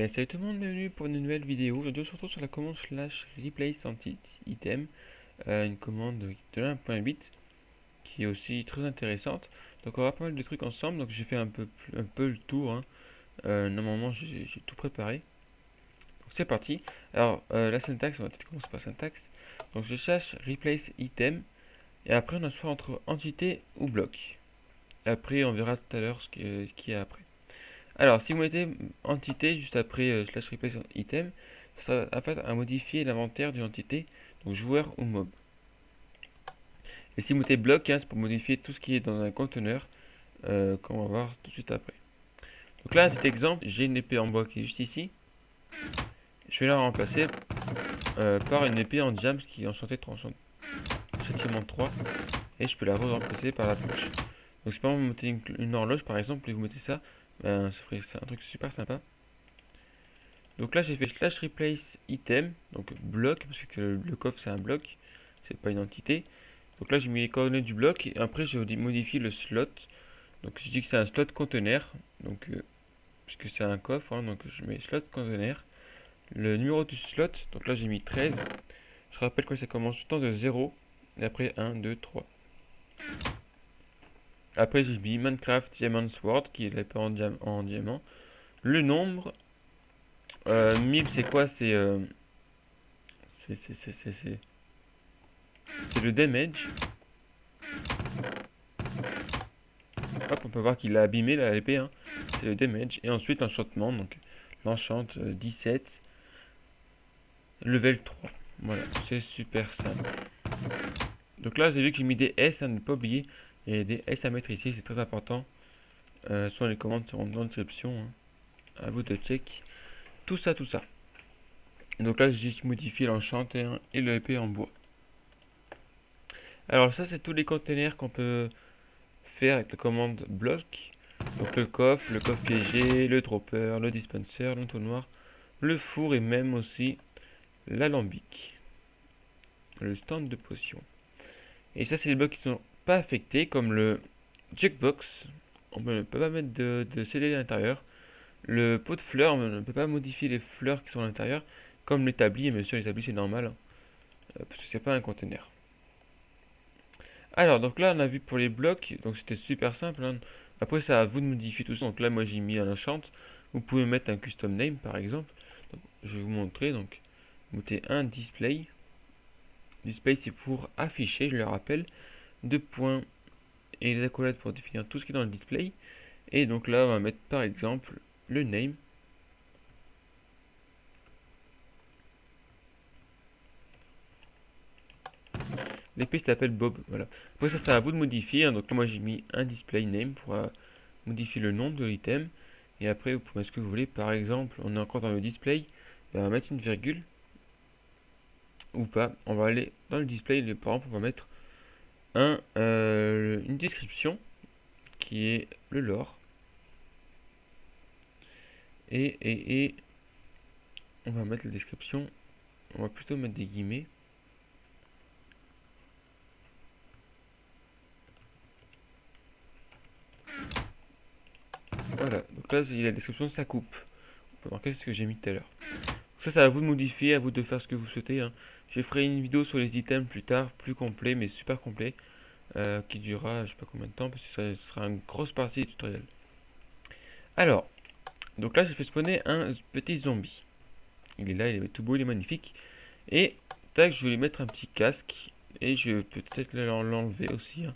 Et salut tout le monde, bienvenue pour une nouvelle vidéo. Aujourd'hui on se retrouve sur la commande slash replace item, une commande de 1.8 qui est aussi très intéressante. Donc on va voir pas mal de trucs ensemble, donc j'ai fait un peu le tour, hein. Normalement j'ai tout préparé. Donc c'est parti. Alors la syntaxe, on va peut-être commencer par la syntaxe. Donc je cherche replace item, et après on a soit entre entité ou bloc. Et après on verra tout à l'heure ce qu'il y a après. Alors, si vous mettez entité juste après slash replace item, ça va faire à modifier l'inventaire d'une entité, donc joueur ou mob. Et si vous mettez bloc, hein, c'est pour modifier tout ce qui est dans un conteneur, qu'on va voir tout de suite après. Donc là, un petit exemple, j'ai une épée en bois qui est juste ici. Je vais la remplacer par une épée en jams qui est enchantée châtiment 3. Et je peux la remplacer par la flèche. Donc si par exemple vous mettez une horloge par exemple et vous mettez ça, ça ferait un truc super sympa. Donc là j'ai fait slash replace item, donc bloc, parce que le coffre c'est un bloc, c'est pas une entité. Donc là j'ai mis les coordonnées du bloc et après je modifie le slot. Donc je dis que c'est un slot conteneur, donc puisque c'est un coffre, hein, donc je mets slot conteneur. Le numéro du slot, donc là j'ai mis 13. Je rappelle que ça commence tout le temps de 0, et après 1, 2, 3. Après j'ai mis Minecraft Diamond Sword, qui est l'épée en diamant. Le nombre, 1000 c'est quoi? C'est le damage. Hop, on peut voir qu'il a abîmé l'épée, hein. C'est le damage. Et ensuite l'enchantement, donc l'enchant 17, level 3. Voilà, c'est super simple. Donc là, j'ai vu que j'ai mis des S, hein, ne pas oublier. Il y a des S à mettre ici, c'est très important. Sur les commandes seront dans la description, hein. À vous de check. Tout ça, tout ça. Donc là, j'ai juste modifié l'enchanteur et l'épée en bois. Alors ça, c'est tous les containers qu'on peut faire avec la commande bloc. Donc le coffre piégé, le dropper, le dispenser, l'entonnoir, le four et même aussi l'alambic, le stand de potions. Et ça, c'est les blocs qui sont pas affectés, comme le checkbox. On ne peut pas mettre de CD à l'intérieur. Le pot de fleurs, on ne peut pas modifier les fleurs qui sont à l'intérieur, comme l'établi. Et bien sûr, l'établi c'est normal, hein, parce que c'est pas un container. Alors, donc là, on a vu pour les blocs, donc c'était super simple, hein. Après, c'est à vous de modifier tout ça. Donc là, moi, j'ai mis un enchant. Vous pouvez mettre un custom name, par exemple. Donc, je vais vous montrer. Donc, vous mettez un display. Display, c'est pour afficher, je le rappelle. 2 points et les accolades pour définir tout ce qui est dans le display. Et donc là, on va mettre, par exemple, le name. L'épée s'appelle Bob, voilà. Après ça, c'est à vous de modifier, hein. Donc là, moi j'ai mis un display name pour modifier le nom de l'item. Et après, vous pouvez mettre ce que vous voulez. Par exemple, on est encore dans le display. On va mettre une virgule. Ou pas. On va aller dans le display. Par exemple, on va mettre une description qui est le lore. Et on va mettre la description. On va plutôt mettre des guillemets. Voilà, donc là, il y a la description, ça coupe. On peut marquer ce que j'ai mis tout à l'heure. Ça, c'est à vous de modifier, à vous de faire ce que vous souhaitez, hein. Je ferai une vidéo sur les items plus tard, plus complet, mais super complet, qui durera je sais pas combien de temps, parce que ça sera une grosse partie du tutoriel. Alors, donc là, j'ai fait spawner un petit zombie. Il est là, il est tout beau, il est magnifique. Et, tac, je vais lui mettre un petit casque, et je peux peut-être l'enlever aussi, hein.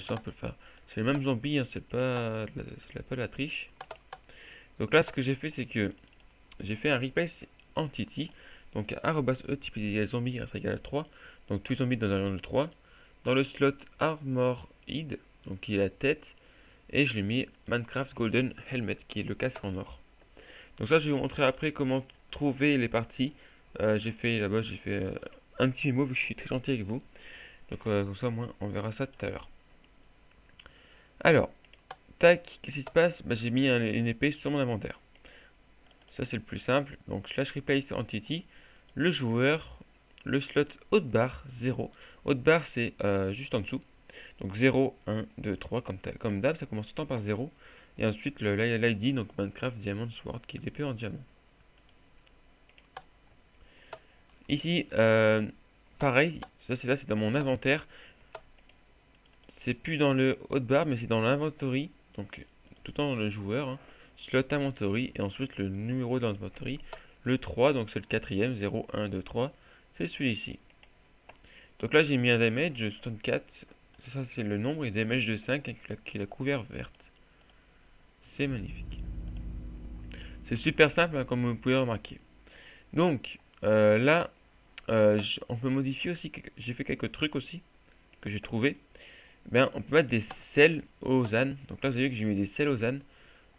Ça, on peut le faire. C'est le même zombie, hein, c'est pas la triche. Donc là, ce que j'ai fait, c'est que j'ai fait un replace entity. Donc @e type zombie reste égal à 3. Donc tous les zombies dans un rayon de 3. Dans le slot armor id, donc qui est la tête. Et je l'ai mis Minecraft Golden Helmet, qui est le casque en or. Donc ça, je vais vous montrer après comment trouver les parties. J'ai fait là-bas, j'ai fait un petit mémo, vu que je suis très gentil avec vous. Donc comme ça, moi, on verra ça tout à l'heure. Alors, tac, qu'est-ce qui se passe? J'ai mis une épée sur mon inventaire. Ça, c'est le plus simple. Donc, slash replace entity, le joueur, le slot haute barre 0. Haute barre, c'est juste en dessous. Donc 0, 1, 2, 3, comme d'hab, ça commence tout le temps par 0. Et ensuite l'ID, donc Minecraft Diamond Sword, qui est l'épée en diamant. Ici, pareil, ça c'est là, c'est dans mon inventaire. C'est plus dans le hotbar, mais c'est dans l'inventory. Donc tout en le joueur, hein. Slot inventory, et ensuite le numéro d'inventory. Le 3, donc c'est le quatrième, 0, 1, 2, 3. C'est celui-ci. Donc là j'ai mis un damage de 64. Ça c'est le nombre, et damage de 5 avec la couverture verte. C'est magnifique. C'est super simple, hein, comme vous pouvez remarquer. Donc là, on peut modifier aussi. J'ai fait quelques trucs aussi que j'ai trouvé. Ben, on peut mettre des selles aux ânes. Donc là, vous avez vu que j'ai mis des selles aux ânes.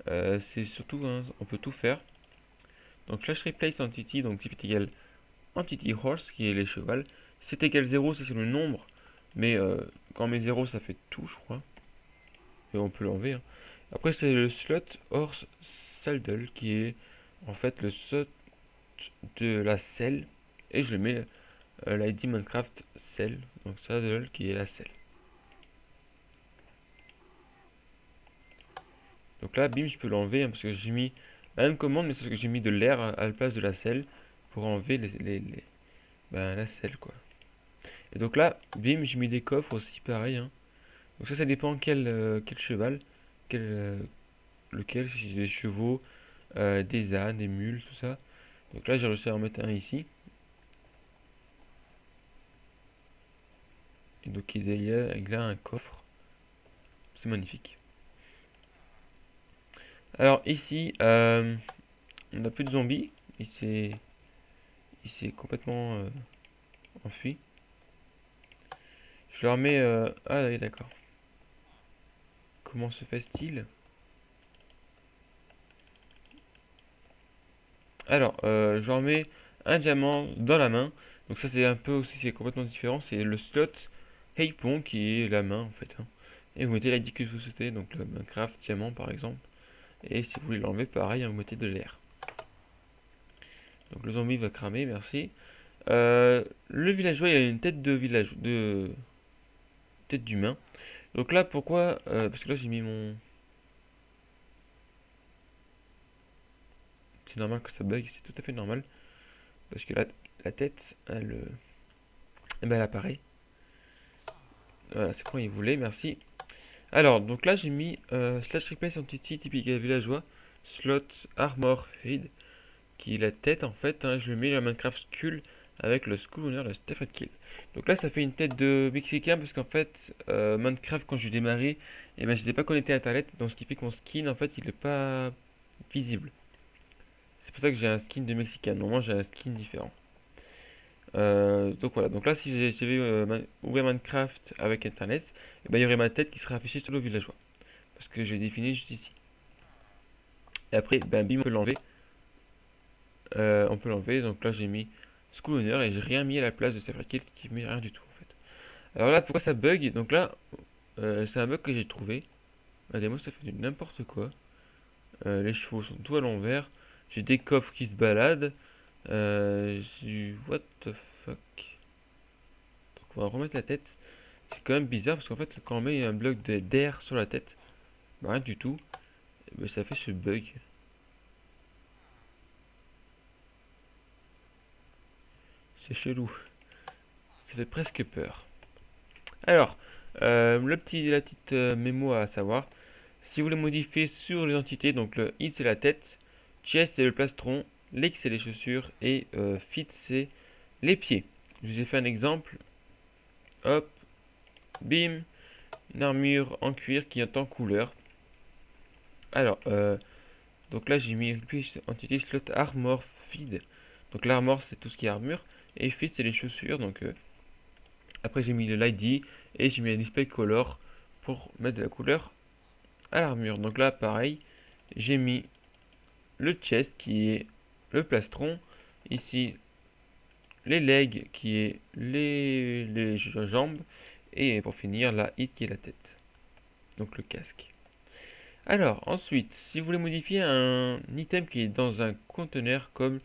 C'est surtout, hein, on peut tout faire. Donc slash replace entity, donc type est égal entity horse, qui est les chevals. C'est égal 0, c'est le nombre. Mais quand on met 0, ça fait tout, je crois. Et on peut l'enlever, hein. Après, c'est le slot horse saddle, qui est en fait le slot de la selle. Et je le mets l'ID Minecraft selle. Donc saddle, qui est la selle. Donc là, bim, je peux l'enlever, hein, parce que j'ai mis la même commande, mais c'est ce que j'ai mis de l'air à la place de la selle pour enlever ben, la selle, quoi. Et donc là, bim, j'ai mis des coffres aussi, pareil, hein. Donc ça dépend quel cheval, lequel, si j'ai des chevaux, des ânes, des mules, tout ça. Donc là, j'ai réussi à en mettre un ici. Et donc il y a là un coffre. C'est magnifique. Alors ici, on n'a plus de zombies. Il s'est complètement enfui. Je leur mets... Ah oui, d'accord. Comment se fait-il? Alors, je leur mets un diamant dans la main. Donc ça, c'est un peu aussi, c'est complètement différent. C'est le slot Heipon qui est la main, en fait, hein. Et vous mettez l'ID que vous souhaitez. Donc le Minecraft diamant, par exemple. Et si vous voulez l'enlever, pareil, hein, vous mettez de l'air. Donc le zombie va cramer, merci. Le villageois, il a une tête tête d'humain. Donc là, pourquoi parce que là, j'ai mis mon... C'est normal que ça bug, c'est tout à fait normal. Parce que la tête, eh ben, elle apparaît. Voilà, c'est quand il voulait, merci. Alors, donc là, j'ai mis slash replace entity typique villageois, slot armor head, qui est la tête en fait, hein. Je le mets dans Minecraft Skull avec le Skull Owner, le Stephen Kill. Donc là, ça fait une tête de Mexicain parce qu'en fait, Minecraft, quand j'ai démarré, eh ben, je n'étais pas connecté à Internet, donc ce qui fait que mon skin, en fait, il n'est pas visible. C'est pour ça que j'ai un skin de Mexicain. Normalement, j'ai un skin différent. Donc voilà, donc là, si j'avais ouvert Minecraft avec Internet, eh ben, il y aurait ma tête qui serait affichée sur le villageois. Parce que j'ai défini juste ici. Et après, ben, bim, on peut l'enlever. On peut l'enlever, donc là j'ai mis School Owner et j'ai rien mis à la place de Safrakill qui met rien du tout en fait. Alors là, pourquoi ça bug? Donc là, c'est un bug que j'ai trouvé. La démo, ça fait du n'importe quoi. Les chevaux sont tout à l'envers. J'ai des coffres qui se baladent. J'ai du what the fuck. Donc on va remettre la tête. C'est quand même bizarre parce qu'en fait, quand on met un bloc d'air sur la tête, bah, rien du tout, bah, ça fait ce bug. C'est chelou. Ça fait presque peur. Alors, la petite mémo à savoir. Si vous voulez modifier sur les entités, donc le hit c'est la tête, chest c'est le plastron, leg c'est les chaussures et feet c'est les pieds. Je vous ai fait un exemple. Hop, bim, une armure en cuir qui est en couleur. Alors, donc là j'ai mis entité slot armor feed. Donc l'armor c'est tout ce qui est armure et feet c'est les chaussures. Donc après j'ai mis le l'ID et j'ai mis un display color pour mettre de la couleur à l'armure. Donc là pareil, j'ai mis le chest qui est le plastron, ici les legs qui est les jambes et pour finir la hit qui est la tête. Donc le casque. Alors ensuite, si vous voulez modifier un item qui est dans un conteneur comme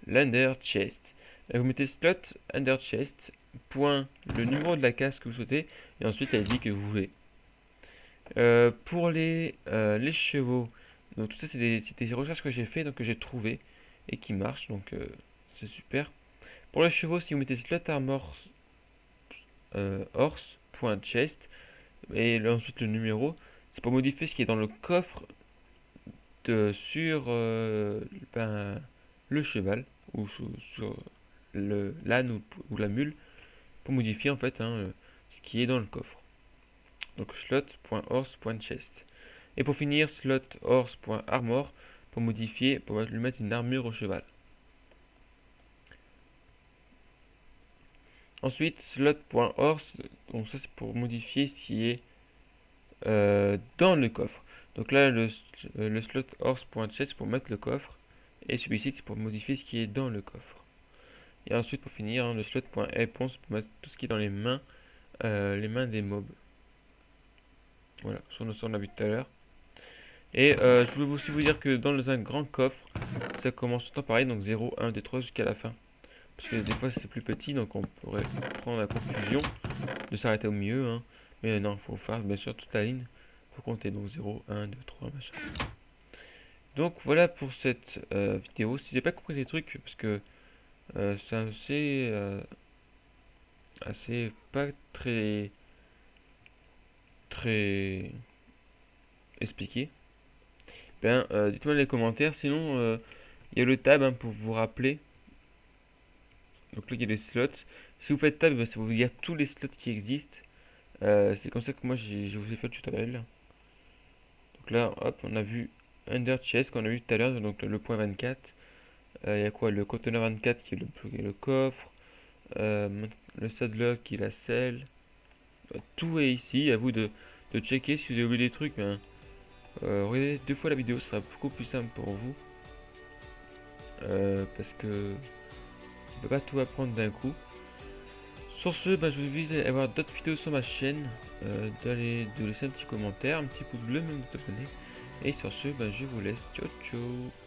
l'under chest, vous mettez slot under chest point le numéro de la casque que vous souhaitez et ensuite elle dit que vous voulez. Pour les chevaux, donc tout ça c'est des recherches que j'ai fait, donc que j'ai trouvé et qui marchent, donc c'est super. Pour les chevaux, si vous mettez slot armor horse.chest et ensuite le numéro, c'est pour modifier ce qui est dans le coffre sur le cheval ou sur l'âne ou la mule pour modifier en fait ce qui est dans le coffre. Donc slot.horse.chest. Et pour finir, slot.horse.armor pour modifier, pour lui mettre une armure au cheval. Ensuite, slot.horse, donc ça c'est pour modifier ce qui est dans le coffre. Donc là, le slot horse.chest pour mettre le coffre. Et celui-ci, c'est pour modifier ce qui est dans le coffre. Et ensuite, pour finir, le slot.réponse pour mettre tout ce qui est dans les mains des mobs. Voilà, sur le sort on l'a vu tout à l'heure. Et je voulais aussi vous dire que dans un grand coffre, ça commence tout le temps pareil, donc 0, 1, 2, 3 jusqu'à la fin. Parce que des fois c'est plus petit, donc on pourrait prendre la confusion de s'arrêter au milieu. Hein. Mais non, il faut faire bien sûr toute la ligne. Il faut compter donc 0, 1, 2, 3, machin. Donc voilà pour cette vidéo. Si j'ai pas compris les trucs, parce que c'est assez pas très expliqué, ben dites-moi dans les commentaires. Sinon, il y a le tab pour vous rappeler. Donc là, il y a les slots. Si vous faites tab, ben, ça va vous dire tous les slots qui existent. C'est comme ça que moi je vous ai fait le tutoriel. Donc là, hop, on a vu Under Chest qu'on a vu tout à l'heure, donc le point 24. Il y a quoi? Le conteneur 24 qui est le coffre. Le saddler qui est la selle. Tout est ici. À vous de checker. Si vous avez oublié des trucs, ben, regardez 2 fois la vidéo, ce sera beaucoup plus simple pour vous. Parce que on peut pas tout apprendre d'un coup. Sur ce, ben, je vous invite à voir d'autres vidéos sur ma chaîne, de laisser un petit commentaire, un petit pouce bleu, même de t'abonner. Et sur ce, ben, je vous laisse. Ciao ciao.